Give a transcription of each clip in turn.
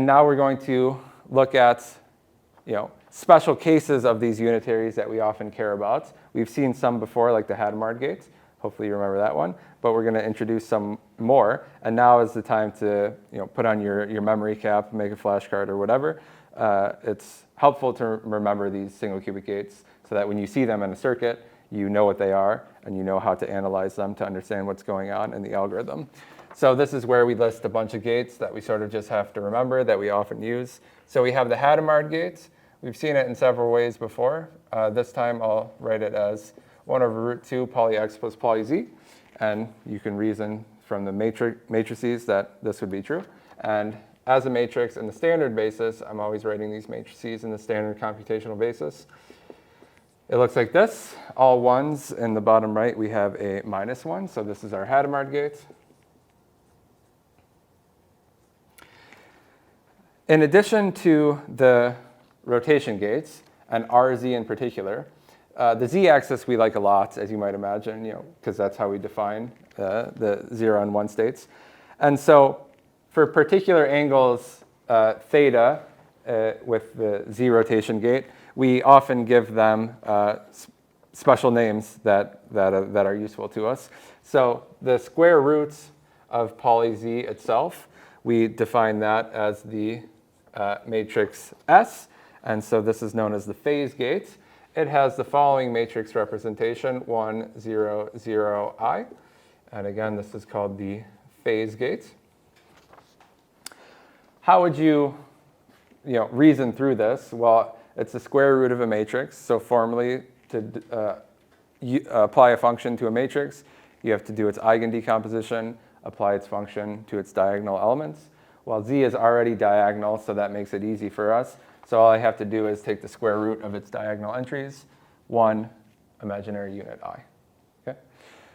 And now we're going to look at special cases of these unitaries that we often care about. We've seen some before, like the Hadamard gate. Hopefully you remember that one. But we're going to introduce some more. And now is the time to put on your memory cap, make a flashcard or whatever. It's helpful to remember these single qubit gates so that when you see them in a circuit, you know what they are and you know how to analyze them to understand what's going on in the algorithm. So this is where we list a bunch of gates that we sort of just have to remember that we often use. So we have the Hadamard gate. We've seen it in several ways before. This time I'll write it as 1 over root 2 poly x plus poly z. And you can reason from the matrices that this would be true. And as a matrix in the standard basis, I'm always writing these matrices in the standard computational basis. It looks like this. All ones in the bottom right, we have a -1. So this is our Hadamard gate. In addition to the rotation gates, and RZ in particular, the z-axis we like a lot, as you might imagine, because that's how we define the 0 and 1 states. And so for particular angles theta with the z rotation gate, we often give them special names that are useful to us. So the square roots of poly z itself, we define that as the matrix S, and so this is known as the phase gate. It has the following matrix representation, 1, 0, 0, I, and again, this is called the phase gate. How would you, reason through this? Well, it's the square root of a matrix, so formally, to apply a function to a matrix, you have to do its eigendecomposition, apply its function to its diagonal elements. Well, z is already diagonal, so that makes it easy for us. So all I have to do is take the square root of its diagonal entries, 1 imaginary unit I. Okay?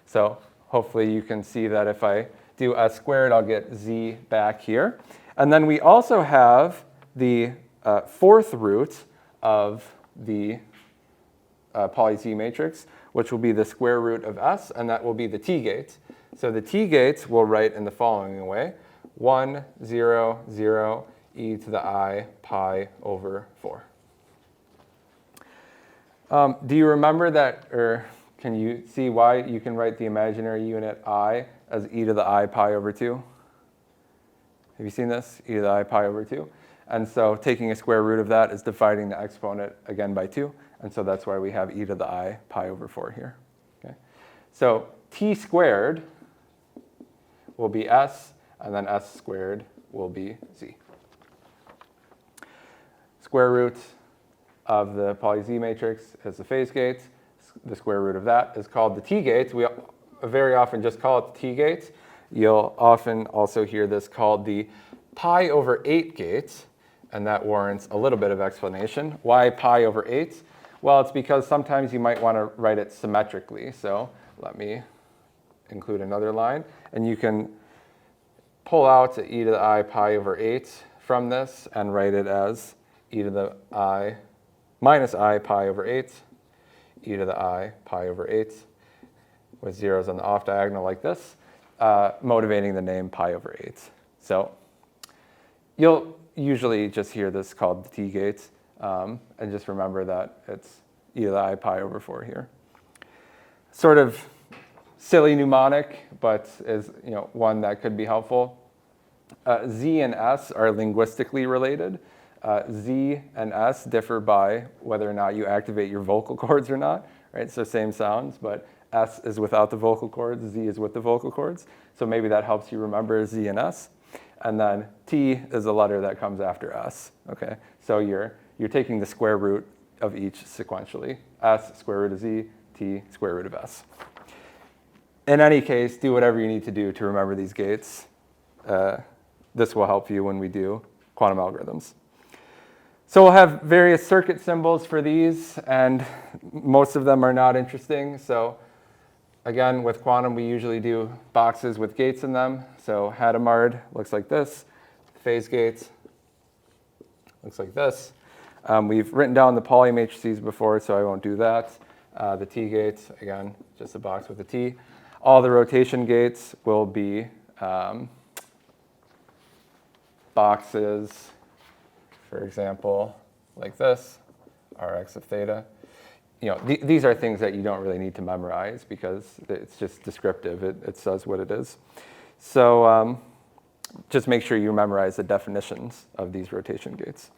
So hopefully you can see that if I do s squared, I'll get z back here. And then we also have the fourth root of the poly z matrix, which will be the square root of s, and that will be the t gate. So the t gates we'll write in the following way. 1, 0, 0, e to the I pi over 4. Do you remember that, or can you see why you can write the imaginary unit I as e to the I pi over 2? Have you seen this? E to the I pi over 2. And so taking a square root of that is dividing the exponent again by 2. And so that's why we have e to the I pi over 4 here. Okay? So t squared will be s, and then s squared will be z. Square root of the poly z matrix is the phase gate. The square root of that is called the t gate. We very often just call it the t gate. You'll often also hear this called the pi over 8 gate, and that warrants a little bit of explanation. Why pi over 8? Well, it's because sometimes you might want to write it symmetrically. So let me include another line, and you can pull out e to the I pi over 8 from this and write it as e to the I minus I pi over 8, e to the I pi over 8, with zeros on the off diagonal like this, motivating the name pi over 8. So you'll usually just hear this called the t gate, and just remember that it's e to the I pi over 4 here. Sort of silly mnemonic, but is one that could be helpful. Z and S are linguistically related. Z and S differ by whether or not you activate your vocal cords or not, right? So same sounds, but S is without the vocal cords, Z is with the vocal cords. So maybe that helps you remember Z and S. And then T is a letter that comes after S, okay? So you're taking the square root of each sequentially. S, square root of Z, T, square root of S. In any case, do whatever you need to do to remember these gates. This will help you when we do quantum algorithms. So we'll have various circuit symbols for these, and most of them are not interesting. So again, with quantum, we usually do boxes with gates in them. So Hadamard looks like this. Phase gates looks like this. We've written down the poly matrices before, so I won't do that. The T gates, again, just a box with a T. All the rotation gates will be boxes for example, like this, Rx of theta. These are things that you don't really need to memorize because it's just descriptive. It says what it is. So just make sure you memorize the definitions of these rotation gates.